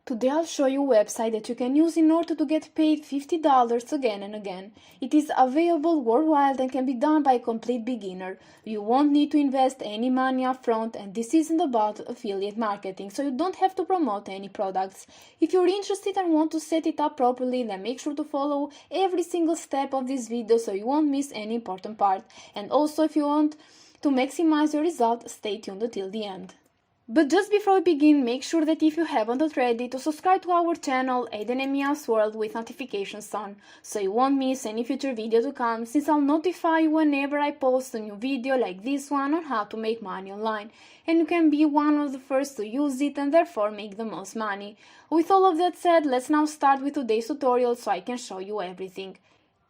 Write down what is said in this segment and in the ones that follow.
Today I'll show you a website that you can use in order to get paid $50 again and again. It is available worldwide and can be done by a complete beginner. You won't need to invest any money up front, and this isn't about affiliate marketing, so you don't have to promote any products. If you're interested and want to set it up properly, then make sure to follow every single step of this video so you won't miss any important part. And also, if you want to maximize your result, stay tuned until the end. But just before we begin, make sure that if you haven't already, to subscribe to our channel Aiden and Mia's World with notifications on, so you won't miss any future video to come, since I'll notify you whenever I post a new video like this one on how to make money online, and you can be one of the first to use it and therefore make the most money. With all of that said, let's now start with today's tutorial so I can show you everything.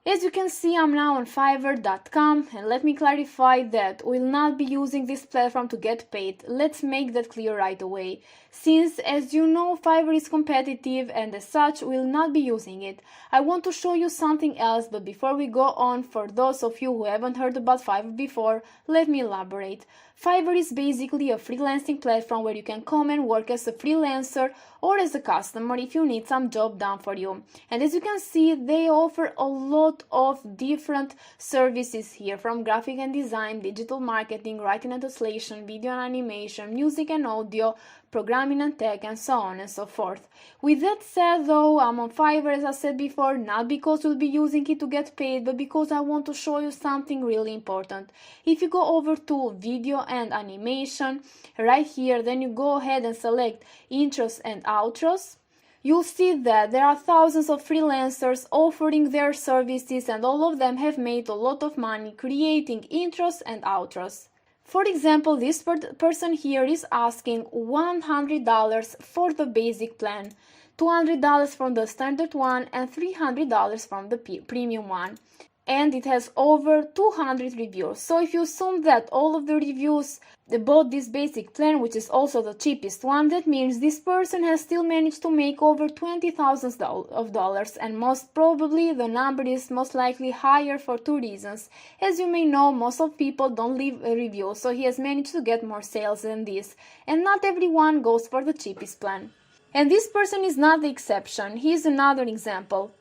As you can see, I'm now on Fiverr.com, and let me clarify that we'll not be using this platform to get paid. Let's make that clear right away. Since, as you know, Fiverr is competitive and as such we'll not be using it. I want to show you something else, but before we go on, for those of you who haven't heard about Fiverr before, let me elaborate. Fiverr is basically a freelancing platform where you can come and work as a freelancer or as a customer if you need some job done for you. And as you can see, they offer a lot of different services here, from graphic and design, digital marketing, writing and translation, video and animation, music and audio, programming and tech, and so on and so forth. With that said though, I'm on Fiverr, as I said before, not because we'll be using it to get paid, but because I want to show you something really important. If you go over to video and animation right here, then you go ahead and select intros and outros. You'll see that there are thousands of freelancers offering their services, and all of them have made a lot of money creating intros and outros. For example, this person here is asking $100 for the basic plan, $200 from the standard one, and $300 from the premium one. And it has over 200 reviews. So if you assume that all of the reviews bought this basic plan, which is also the cheapest one, that means this person has still managed to make over $20,000, and most probably the number is most likely higher for two reasons. As you may know, most of people don't leave a review, so he has managed to get more sales than this, and not everyone goes for the cheapest plan. And this person is not the exception. He is another example.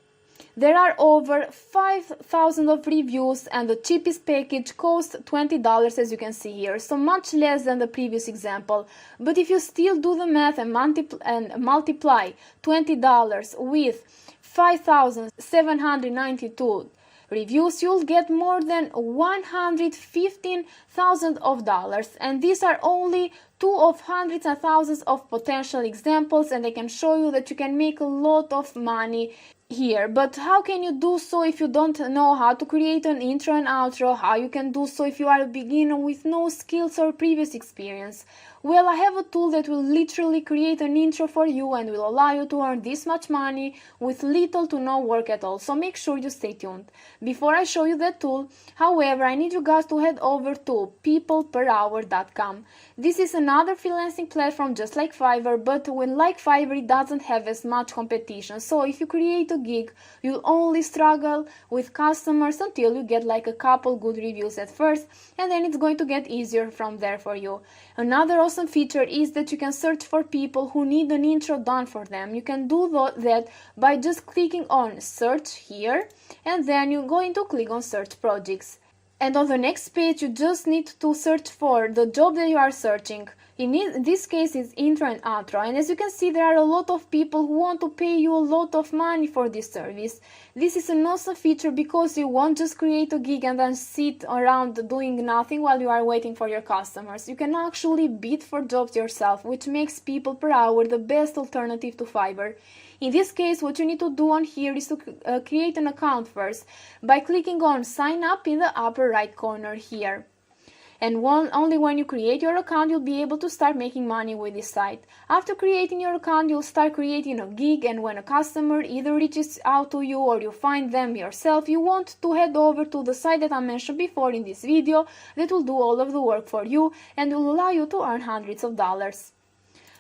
There are over 5,000 of reviews, and the cheapest package costs $20, as you can see here, so much less than the previous example. But if you still do the math and multiply $20 with 5,792 reviews, you'll get more than $115,000, and these are only two of hundreds and thousands of potential examples, and I can show you that you can make a lot of money here. But how can you do so if you don't know how to create an intro and outro? How you can do so if you are a beginner with no skills or previous experience? Well, I have a tool that will literally create an intro for you and will allow you to earn this much money with little to no work at all, so make sure you stay tuned. Before I show you that tool, however, I need you guys to head over to peopleperhour.com. This is another freelancing platform just like Fiverr, but like Fiverr, it doesn't have as much competition. So if you create a gig, you'll only struggle with customers until you get like a couple good reviews at first, and then it's going to get easier from there for you. Another awesome feature is that you can search for people who need an intro done for them. You can do that by just clicking on search here, and then you're going to click on search projects. And on the next page, you just need to search for the job that you are searching. In this case, it's intro and outro. And as you can see, there are a lot of people who want to pay you a lot of money for this service. This is an awesome feature because you won't just create a gig and then sit around doing nothing while you are waiting for your customers. You can actually bid for jobs yourself, which makes people per hour the best alternative to Fiverr. In this case, what you need to do on here is to create an account first by clicking on sign up in the upper right corner here. And only when you create your account, you'll be able to start making money with this site. After creating your account, you'll start creating a gig, and when a customer either reaches out to you or you find them yourself, you want to head over to the site that I mentioned before in this video that will do all of the work for you and will allow you to earn hundreds of dollars.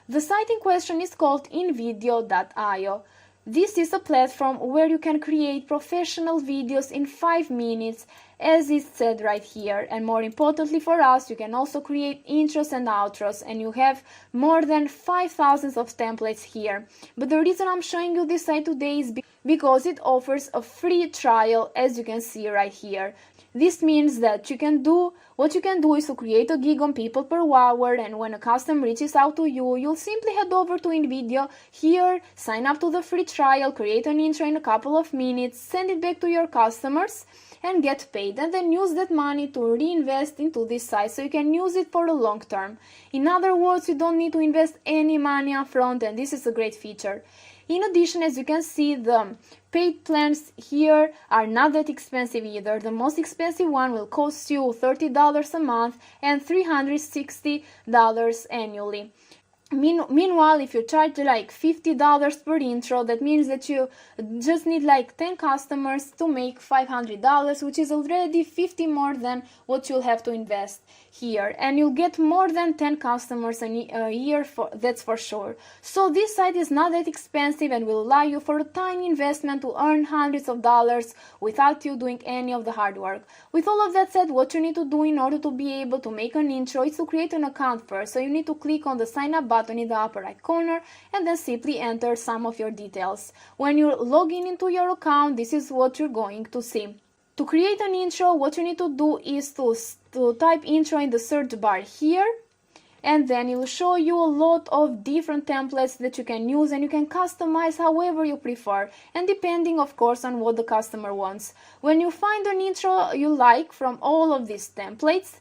The site in question is called invideo.io. This is a platform where you can create professional videos in 5 minutes, as is said right here. And more importantly for us, you can also create intros and outros, and you have more than 5,000 of templates here. But the reason I'm showing you this site today is because it offers a free trial, as you can see right here. This means that what you can do is to create a gig on people per hour, and when a customer reaches out to you, you'll simply head over to InVideo here, sign up to the free trial, create an intro in a couple of minutes, send it back to your customers and get paid, and then use that money to reinvest into this site so you can use it for the long term. In other words, you don't need to invest any money up front, and this is a great feature. In addition, as you can see, the paid plans here are not that expensive either. The most expensive one will cost you $30 a month and $360 annually. Meanwhile, if you charge like $50 per intro, that means that you just need like 10 customers to make $500, which is already 50 more than what you'll have to invest here. And you'll get more than 10 customers a year, that's for sure. So this site is not that expensive and will allow you for a tiny investment to earn hundreds of dollars without you doing any of the hard work. With all of that said, what you need to do in order to be able to make an intro is to create an account first. So you need to click on the sign up button in the upper right corner and then simply enter some of your details. When you log in into your account, this is what you're going to see. To create an intro, what you need to do is to type intro in the search bar here, and then it will show you a lot of different templates that you can use, and you can customize however you prefer, and depending of course on what the customer wants. When you find an intro you like from all of these templates,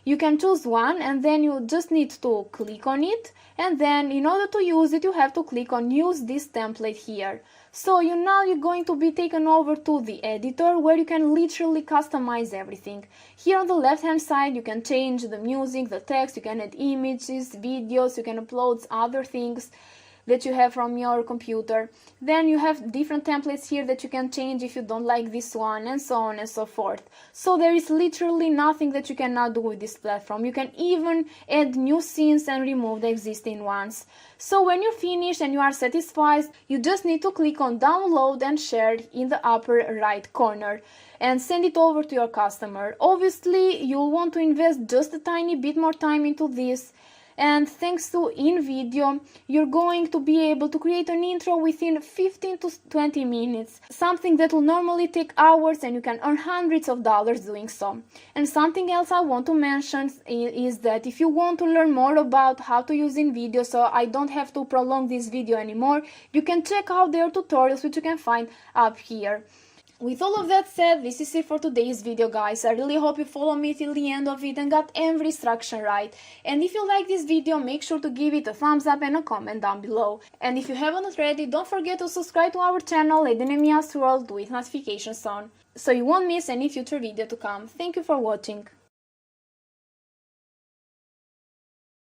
you can choose one, and then you just need to click on it, and then in order to use it you have to click on use this template here. So now you're going to be taken over to the editor where you can literally customize everything. Here on the left hand side you can change the music, the text, you can add images, videos, you can upload other things that you have from your computer. Then you have different templates here that you can change if you don't like this one, and so on and so forth. So there is literally nothing that you cannot do with this platform. You can even add new scenes and remove the existing ones. So when you're finished and you are satisfied, you just need to click on download and share in the upper right corner and send it over to your customer. Obviously you'll want to invest just a tiny bit more time into this, and thanks to InVideo you're going to be able to create an intro within 15 to 20 minutes, something that will normally take hours, and you can earn hundreds of dollars doing so. And something else I want to mention is that if you want to learn more about how to use InVideo, so I don't have to prolong this video anymore, you can check out their tutorials which you can find up here. With all of that said, this is it for today's video, guys. I really hope you follow me till the end of it and got every instruction right. And if you like this video, make sure to give it a thumbs up and a comment down below. And if you haven't already, don't forget to subscribe to our channel, Lady Nemia's World, with notifications on, so you won't miss any future video to come. Thank you for watching.